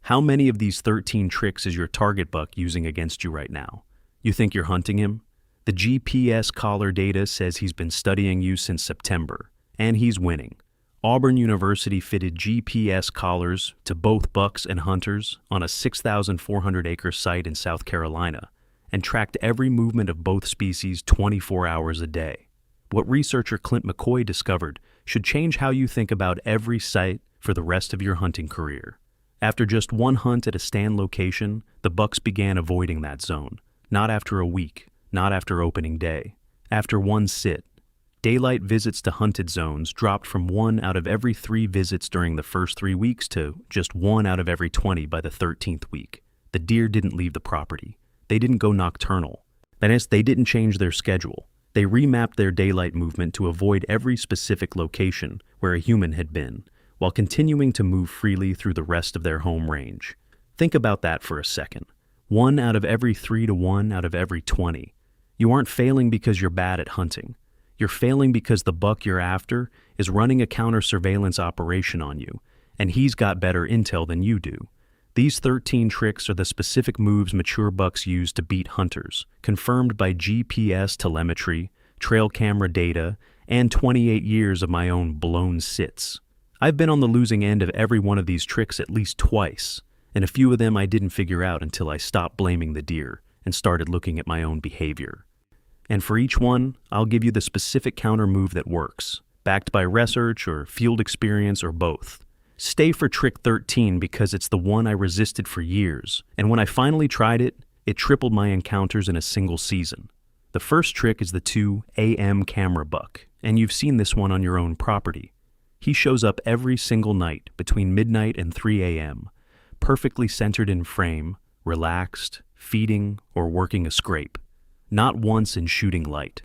How many of these 13 tricks is your target buck using against you right now? You think you're hunting him? The GPS collar data says he's been studying you since September, and he's winning. Auburn University fitted GPS collars to both bucks and hunters on a 6,400-acre site in South Carolina and tracked every movement of both species 24 hours a day. What researcher Clint McCoy discovered should change how you think about every site for the rest of your hunting career. After just one hunt at a stand location, the bucks began avoiding that zone. Not after a week, not after opening day. After one sit, daylight visits to hunted zones dropped from 1 out of every 3 visits during the first 3 weeks to just 1 out of every 20 by the 13th week. The deer didn't leave the property. They didn't go nocturnal. That is, they didn't change their schedule. They remapped their daylight movement to avoid every specific location where a human had been, while continuing to move freely through the rest of their home range. Think about that for a second. 1 out of every 3 to 1 out of every 20. You aren't failing because you're bad at hunting. You're failing because the buck you're after is running a counter-surveillance operation on you, and he's got better intel than you do. These 13 tricks are the specific moves mature bucks use to beat hunters, confirmed by GPS telemetry, trail camera data, and 28 years of my own blown sits. I've been on the losing end of every one of these tricks at least twice, and a few of them I didn't figure out until I stopped blaming the deer and started looking at my own behavior. And for each one, I'll give you the specific counter move that works, backed by research or field experience or both. Stay for trick 13 because it's the one I resisted for years, and when I finally tried it, it tripled my encounters in a single season. The first trick is the 2 AM camera buck, and you've seen this one on your own property. He shows up every single night between midnight and 3 a.m., perfectly centered in frame, relaxed, feeding, or working a scrape. Not once in shooting light.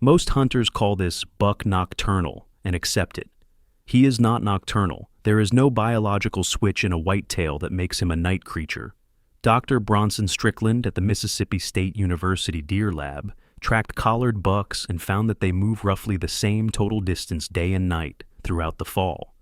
Most hunters call this buck nocturnal and accept it. He is not nocturnal. There is no biological switch in a whitetail that makes him a night creature. Dr. Bronson Strickland at the Mississippi State University Deer Lab tracked collared bucks and found that they move roughly the same total distance day and night throughout the fall.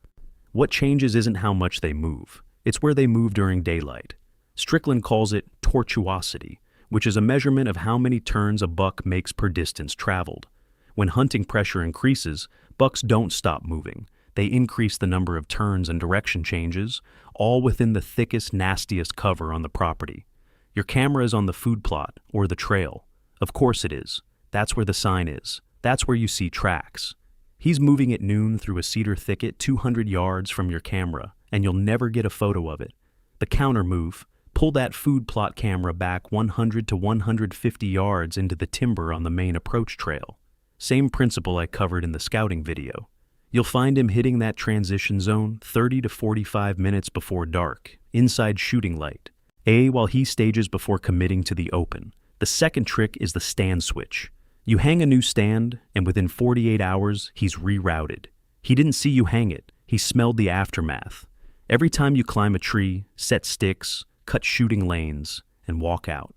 What changes isn't how much they move. It's where they move during daylight. Strickland calls it tortuosity, which is a measurement of how many turns a buck makes per distance traveled. When hunting pressure increases, bucks don't stop moving. They increase the number of turns and direction changes, all within the thickest, nastiest cover on the property. Your camera is on the food plot or the trail. Of course it is. That's where the sign is. That's where you see tracks. He's moving at noon through a cedar thicket 200 yards from your camera, and you'll never get a photo of it. The counter move: pull that food plot camera back 100 to 150 yards into the timber on the main approach trail. Same principle I covered in the scouting video. You'll find him hitting that transition zone 30 to 45 minutes before dark, inside shooting light, while he stages before committing to the open. The second trick is the stand switch. You hang a new stand, and within 48 hours, he's rerouted. He didn't see you hang it. He smelled the aftermath. Every time you climb a tree, set sticks, cut shooting lanes, and walk out,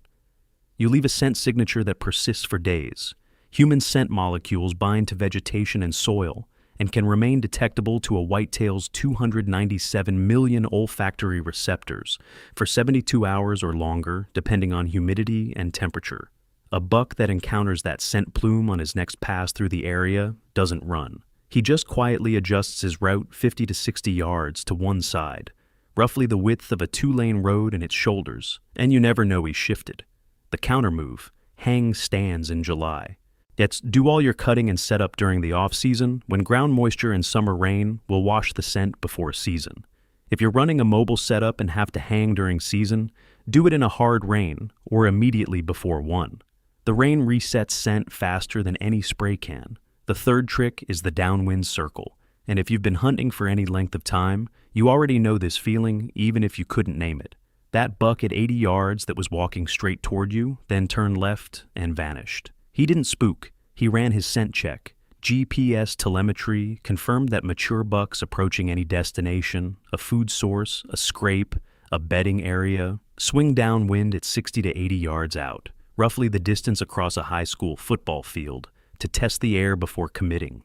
you leave a scent signature that persists for days. Human scent molecules bind to vegetation and soil and can remain detectable to a whitetail's 297 million olfactory receptors for 72 hours or longer, depending on humidity and temperature. A buck that encounters that scent plume on his next pass through the area doesn't run. He just quietly adjusts his route 50 to 60 yards to one side, roughly the width of a 2-lane road in its shoulders, and you never know he's shifted. The counter move: hang stands in July. Yet do all your cutting and setup during the off-season, when ground moisture and summer rain will wash the scent before season. If you're running a mobile setup and have to hang during season, do it in a hard rain or immediately before one. The rain resets scent faster than any spray can. The third trick is the downwind circle, and if you've been hunting for any length of time, you already know this feeling even if you couldn't name it. That buck at 80 yards that was walking straight toward you, then turned left and vanished. He didn't spook. He ran his scent check. GPS telemetry confirmed that mature bucks approaching any destination, a food source, a scrape, a bedding area, swing downwind at 60 to 80 yards out, roughly the distance across a high school football field, to test the air before committing.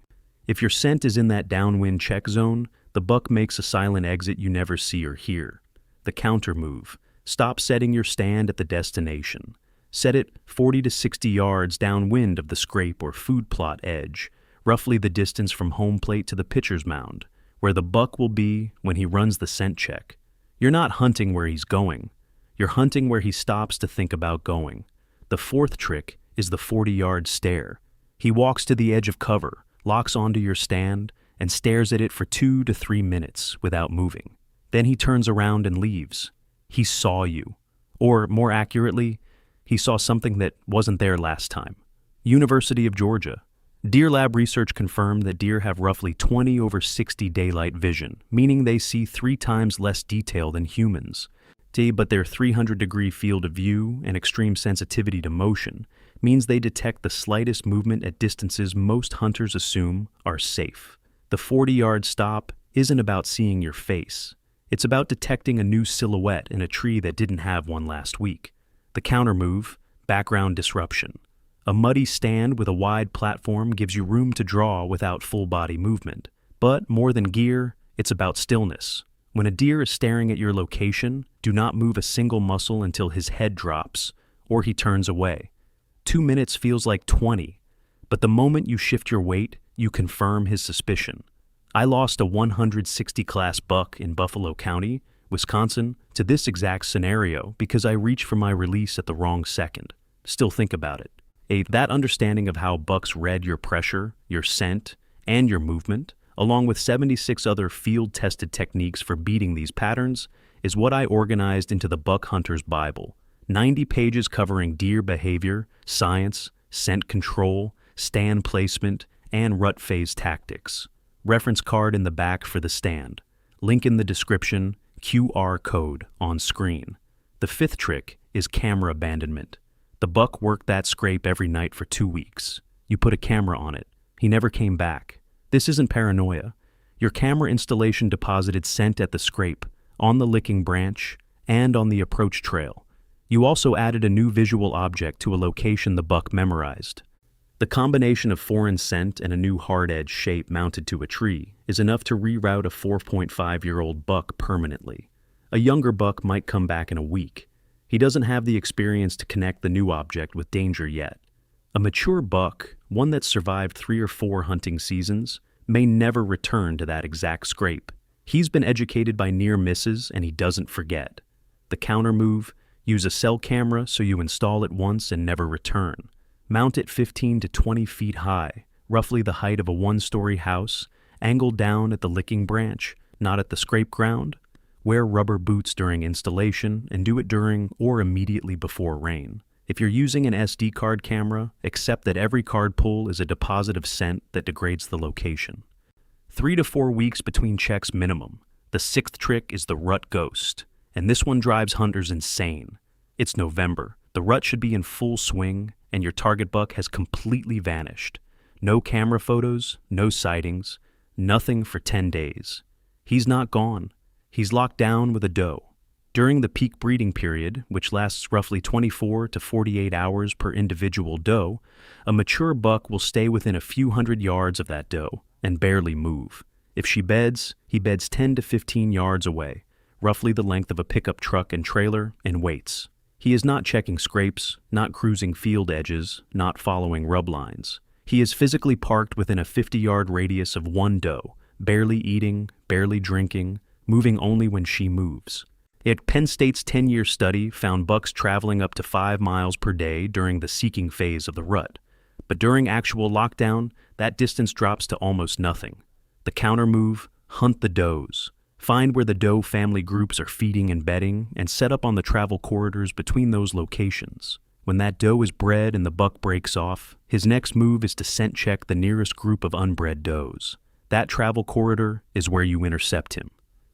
If your scent is in that downwind check zone, the buck makes a silent exit you never see or hear. The counter move. Stop setting your stand at the destination. Set it 40 to 60 yards downwind of the scrape or food plot edge, roughly the distance from home plate to the pitcher's mound, where the buck will be when he runs the scent check. You're not hunting where he's going. You're hunting where he stops to think about going. The fourth trick is the 40-yard stare. He walks to the edge of cover, locks onto your stand, and stares at it for 2 to 3 minutes without moving. Then he turns around and leaves. He saw you. Or, more accurately, he saw something that wasn't there last time. University of Georgia. Deer Lab research confirmed that deer have roughly 20/60 daylight vision, meaning they see 3 times less detail than humans. But their 300-degree field of view and extreme sensitivity to motion means they detect the slightest movement at distances most hunters assume are safe. The 40-yard stop isn't about seeing your face. It's about detecting a new silhouette in a tree that didn't have one last week. The counter move, background disruption. A muddy stand with a wide platform gives you room to draw without full body movement. But more than gear, it's about stillness. When a deer is staring at your location, do not move a single muscle until his head drops, or he turns away. 2 minutes feels like 20, but the moment you shift your weight, you confirm his suspicion. I lost a 160 class buck in Buffalo County, Wisconsin, to this exact scenario because I reached for my release at the wrong second. Still think about it. That understanding of how bucks read your pressure, your scent, and your movement, along with 76 other field-tested techniques for beating these patterns, is what I organized into the Buck Hunter's Bible. 90 pages covering deer behavior, science, scent control, stand placement, and rut phase tactics. Reference card in the back for the stand. Link in the description, QR code on screen. The fifth trick is camera abandonment. The buck worked that scrape every night for 2 weeks. You put a camera on it. He never came back. This isn't paranoia. Your camera installation deposited scent at the scrape, on the licking branch, and on the approach trail. You also added a new visual object to a location the buck memorized. The combination of foreign scent and a new hard-edge shape mounted to a tree is enough to reroute a 4.5-year-old buck permanently. A younger buck might come back in a week. He doesn't have the experience to connect the new object with danger yet. A mature buck, one that's survived 3 or 4 hunting seasons, may never return to that exact scrape. He's been educated by near misses and he doesn't forget. The counter move, use a cell camera so you install it once and never return. Mount it 15 to 20 feet high, roughly the height of a 1-story house, angled down at the licking branch, not at the scrape ground. Wear rubber boots during installation and do it during or immediately before rain. If you're using an SD card camera, accept that every card pull is a deposit of scent that degrades the location. 3 to 4 weeks between checks minimum. The 6th trick is the rut ghost, and this one drives hunters insane. It's November. The rut should be in full swing, and your target buck has completely vanished. No camera photos, no sightings, nothing for 10 days. He's not gone. He's locked down with a doe. During the peak breeding period, which lasts roughly 24 to 48 hours per individual doe, a mature buck will stay within a few hundred yards of that doe and barely move. If she beds, he beds 10 to 15 yards away, roughly the length of a pickup truck and trailer, and waits. He is not checking scrapes, not cruising field edges, not following rub lines. He is physically parked within a 50-yard radius of one doe, barely eating, barely drinking, moving only when she moves. Penn State's 10-year study found bucks traveling up to 5 miles per day during the seeking phase of the rut. But during actual lockdown, that distance drops to almost nothing. The counter move, hunt the does. Find where the doe family groups are feeding and bedding and set up on the travel corridors between those locations. When that doe is bred and the buck breaks off, his next move is to scent check the nearest group of unbred does. That travel corridor is where you intercept him.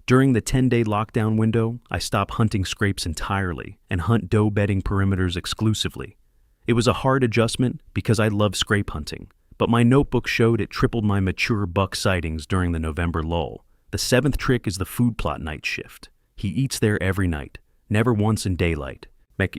During the 10-day lockdown window, I stop hunting scrapes entirely and hunt doe bedding perimeters exclusively. It was a hard adjustment because I love scrape hunting, but my notebook showed it tripled my mature buck sightings during the November lull. The 7th trick is the food plot night shift. He eats there every night, never once in daylight.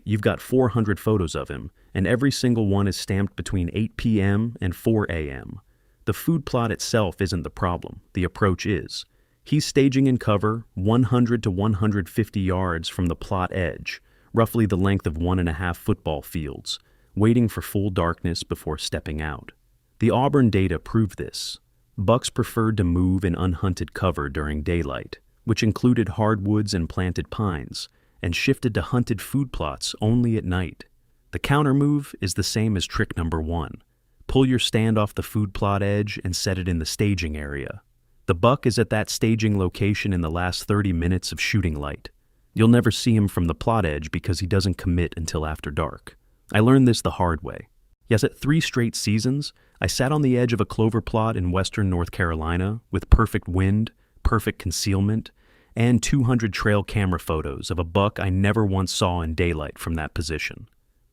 You've got 400 photos of him, and every single one is stamped between 8 p.m. and 4 a.m. The food plot itself isn't the problem, the approach is. He's staging in cover 100 to 150 yards from the plot edge, roughly the length of 1.5 football fields, waiting for full darkness before stepping out. The Auburn data prove this. Bucks preferred to move in unhunted cover during daylight, which included hardwoods and planted pines, and shifted to hunted food plots only at night. The counter move is the same as trick number 1. Pull your stand off the food plot edge and set it in the staging area. The buck is at that staging location in the last 30 minutes of shooting light. You'll never see him from the plot edge because he doesn't commit until after dark. I learned this the hard way. Yes, at 3 straight seasons, I sat on the edge of a clover plot in western North Carolina with perfect wind, perfect concealment, and 200 trail camera photos of a buck I never once saw in daylight from that position.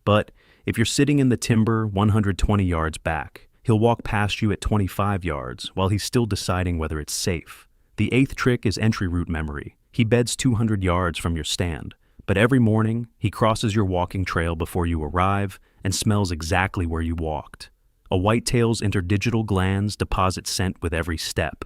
But if you're sitting in the timber 120 yards back, he'll walk past you at 25 yards while he's still deciding whether it's safe. The 8th trick is entry route memory. He beds 200 yards from your stand, but every morning he crosses your walking trail before you arrive and smells exactly where you walked. A whitetail's interdigital glands deposit scent with every step,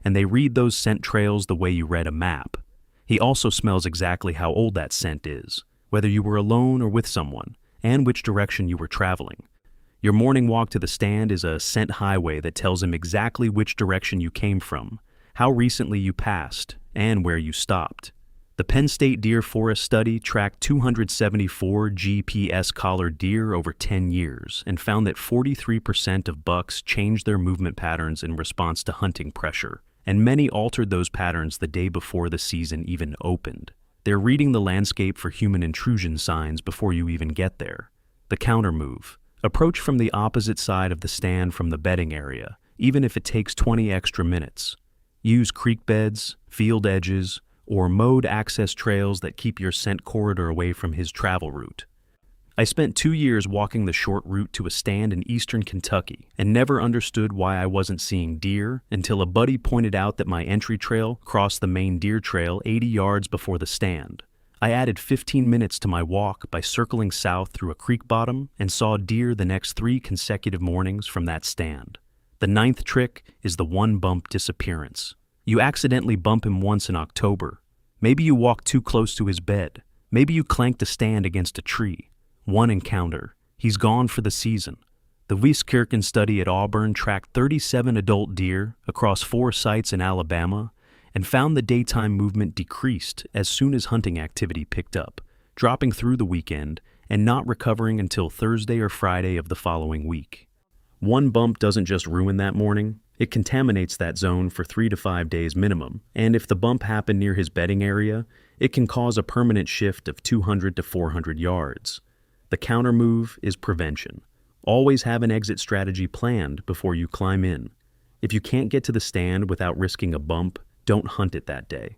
and they read those scent trails the way you read a map. He also smells exactly how old that scent is, whether you were alone or with someone, and which direction you were traveling. Your morning walk to the stand is a scent highway that tells him exactly which direction you came from, how recently you passed, and where you stopped. The Penn State Deer Forest Study tracked 274 GPS-collared deer over 10 years and found that 43% of bucks changed their movement patterns in response to hunting pressure, and many altered those patterns the day before the season even opened. They're reading the landscape for human intrusion signs before you even get there. The counter move. Approach from the opposite side of the stand from the bedding area, even if it takes 20 extra minutes. Use creek beds, field edges, or mowed access trails that keep your scent corridor away from his travel route. I spent 2 years walking the short route to a stand in eastern Kentucky and never understood why I wasn't seeing deer until a buddy pointed out that my entry trail crossed the main deer trail 80 yards before the stand. I added 15 minutes to my walk by circling south through a creek bottom and saw deer the next 3 consecutive mornings from that stand. The 9th trick is the one bump disappearance. You accidentally bump him once in October. Maybe you walked too close to his bed. Maybe you clanked a stand against a tree. One encounter. He's gone for the season. The Wieskirchen study at Auburn tracked 37 adult deer across 4 sites in Alabama and found the daytime movement decreased as soon as hunting activity picked up, dropping through the weekend and not recovering until Thursday or Friday of the following week. One bump doesn't just ruin that morning. It contaminates that zone for 3 to 5 days minimum, and if the bump happened near his bedding area, it can cause a permanent shift of 200 to 400 yards. The counter move is prevention. Always have an exit strategy planned before you climb in. If you can't get to the stand without risking a bump, don't hunt it that day.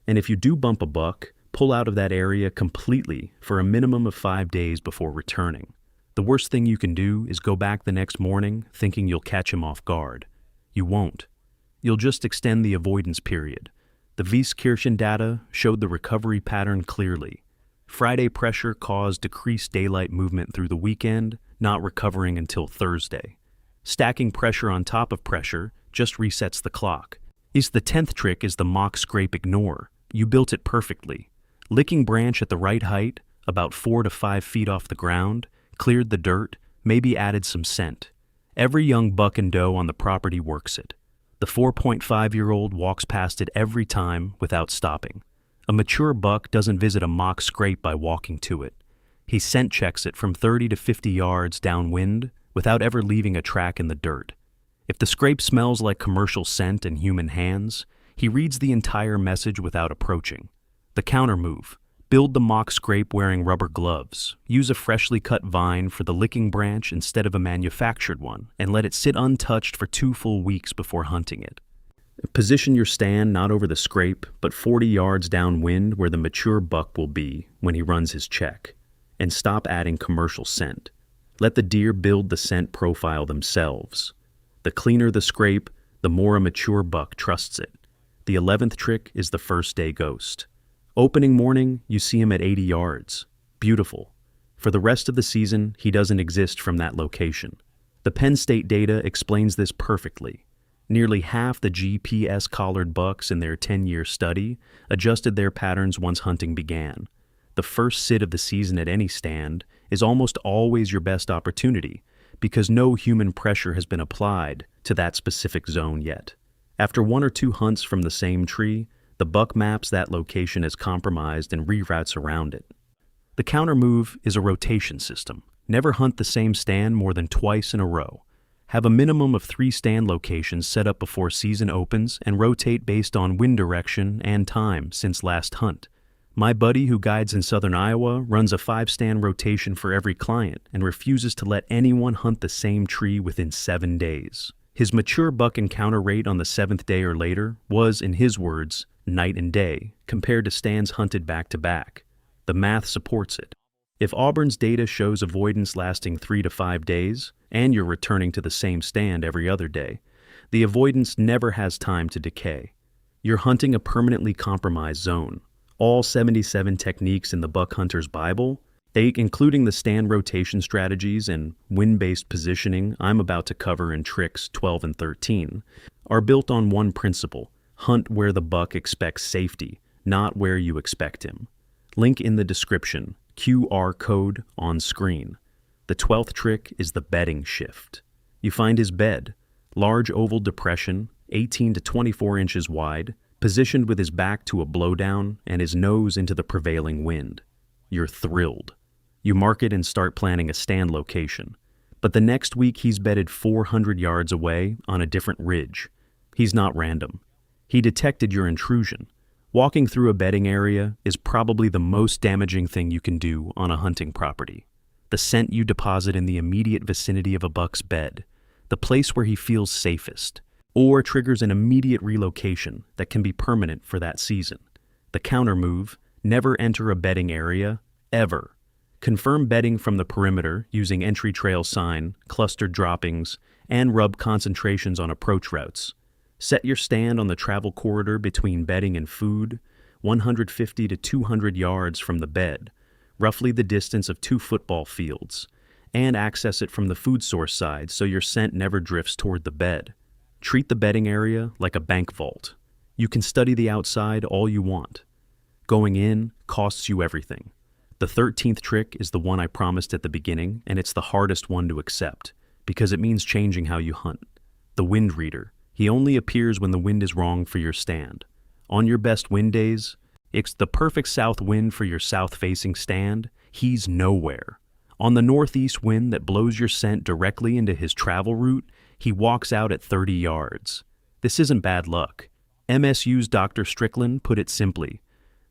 And if you do bump a buck, pull out of that area completely for a minimum of 5 days before returning. The worst thing you can do is go back the next morning thinking you'll catch him off guard. You won't. You'll just extend the avoidance period. The Wieskirchen data showed the recovery pattern clearly. Friday pressure caused decreased daylight movement through the weekend, not recovering until Thursday. Stacking pressure on top of pressure just resets the clock. The 10th trick is the mock scrape ignore. You built it perfectly. Licking branch at the right height, about 4 to 5 feet off the ground, cleared the dirt, maybe added some scent. Every young buck and doe on the property works it. The 4.5-year-old walks past it every time without stopping. A mature buck doesn't visit a mock scrape by walking to it. He scent checks it from 30 to 50 yards downwind without ever leaving a track in the dirt. If the scrape smells like commercial scent and human hands, he reads the entire message without approaching. The counter move. Build the mock scrape wearing rubber gloves. Use a freshly cut vine for the licking branch instead of a manufactured one, and let it sit untouched for 2 full weeks before hunting it. Position your stand not over the scrape, but 40 yards downwind where the mature buck will be when he runs his check, and stop adding commercial scent. Let the deer build the scent profile themselves. The cleaner the scrape, the more a mature buck trusts it. The 11th trick is the first day ghost. Opening morning, you see him at 80 yards. Beautiful. For the rest of the season, he doesn't exist from that location. The Penn State data explains this perfectly. Nearly half the GPS-collared bucks in their 10-year study adjusted their patterns once hunting began. The first sit of the season at any stand is almost always your best opportunity because no human pressure has been applied to that specific zone yet. After 1 or 2 hunts from the same tree, the buck maps that location as compromised and reroutes around it. The counter move is a rotation system. Never hunt the same stand more than twice in a row. Have a minimum of 3 stand locations set up before season opens and rotate based on wind direction and time since last hunt. My buddy who guides in southern Iowa runs a 5-stand rotation for every client and refuses to let anyone hunt the same tree within 7 days. His mature buck encounter rate on the 7th day or later was, in his words, night and day, compared to stands hunted back to back. The math supports it. If Auburn's data shows avoidance lasting 3 to 5 days, and you're returning to the same stand every other day, the avoidance never has time to decay. You're hunting a permanently compromised zone. All 77 techniques in the Buck Hunter's Bible, including the stand rotation strategies and wind-based positioning I'm about to cover in tricks 12 and 13, are built on one principle: hunt where the buck expects safety, not where you expect him. Link in the description, QR code on screen. The 12th trick is the bedding shift. You find his bed, large oval depression, 18 to 24 inches wide, positioned with his back to a blowdown and his nose into the prevailing wind. You're thrilled. You mark it and start planning a stand location. But the next week he's bedded 400 yards away on a different ridge. He's not random. He detected your intrusion. Walking through a bedding area is probably the most damaging thing you can do on a hunting property. The scent you deposit in the immediate vicinity of a buck's bed, the place where he feels safest, or triggers an immediate relocation that can be permanent for that season. The counter move: never enter a bedding area, ever. Confirm bedding from the perimeter using entry trail sign, clustered droppings, and rub concentrations on approach routes. Set your stand on the travel corridor between bedding and food, 150 to 200 yards from the bed, roughly the distance of 2 football fields, and access it from the food source side so your scent never drifts toward the bed. Treat the bedding area like a bank vault. You can study the outside all you want. Going in costs you everything. The 13th trick is the one I promised at the beginning, and it's the hardest one to accept, because it means changing how you hunt. The wind reader. He only appears when the wind is wrong for your stand. On your best wind days, it's the perfect south wind for your south-facing stand. He's nowhere. On the northeast wind that blows your scent directly into his travel route, he walks out at 30 yards. This isn't bad luck. MSU's Dr. Strickland put it simply: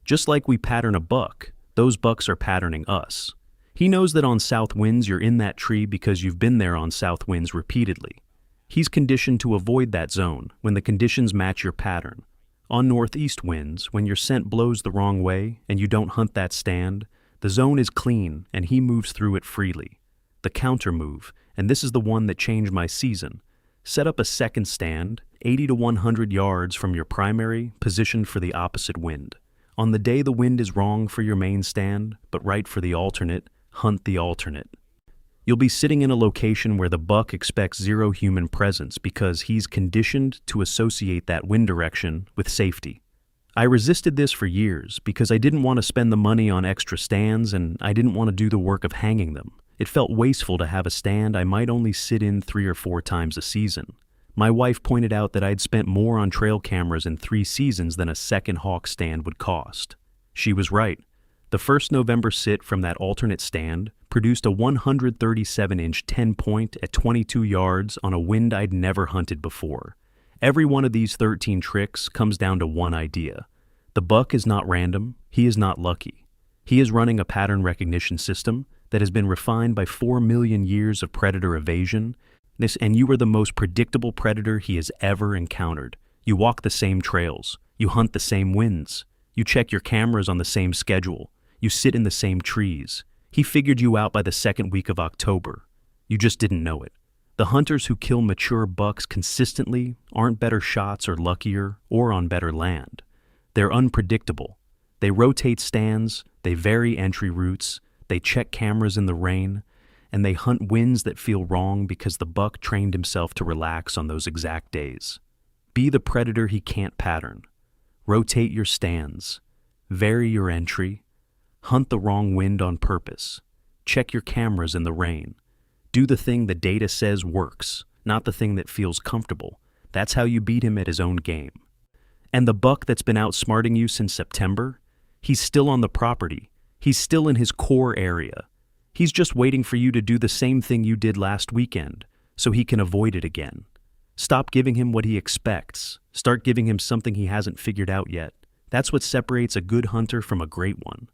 just like we pattern a buck, those bucks are patterning us. He knows that on south winds you're in that tree because you've been there on south winds repeatedly. He's conditioned to avoid that zone when the conditions match your pattern. On northeast winds, when your scent blows the wrong way and you don't hunt that stand, the zone is clean and he moves through it freely. The counter move, and this is the one that changed my season: set up a second stand, 80 to 100 yards from your primary, positioned for the opposite wind. On the day the wind is wrong for your main stand, but right for the alternate, hunt the alternate. You'll be sitting in a location where the buck expects zero human presence because he's conditioned to associate that wind direction with safety. I resisted this for years because I didn't want to spend the money on extra stands and I didn't want to do the work of hanging them. It felt wasteful to have a stand I might only sit in 3 or 4 times a season. My wife pointed out that I'd spent more on trail cameras in 3 seasons than a second hawk stand would cost. She was right. The first November sit from that alternate stand produced a 137-inch 10-point at 22 yards on a wind I'd never hunted before. Every one of these 13 tricks comes down to one idea. The buck is not random, he is not lucky. He is running a pattern recognition system that has been refined by 4 million years of predator evasion, and you are the most predictable predator he has ever encountered. You walk the same trails, you hunt the same winds, you check your cameras on the same schedule, you sit in the same trees. He figured you out by the 2nd week of October. You just didn't know it. The hunters who kill mature bucks consistently aren't better shots or luckier or on better land. They're unpredictable. They rotate stands, they vary entry routes, they check cameras in the rain, and they hunt winds that feel wrong because the buck trained himself to relax on those exact days. Be the predator he can't pattern. Rotate your stands. Vary your entry. Hunt the wrong wind on purpose. Check your cameras in the rain. Do the thing the data says works, not the thing that feels comfortable. That's how you beat him at his own game. And the buck that's been outsmarting you since September, he's still on the property. He's still in his core area. He's just waiting for you to do the same thing you did last weekend, so he can avoid it again. Stop giving him what he expects. Start giving him something he hasn't figured out yet. That's what separates a good hunter from a great one.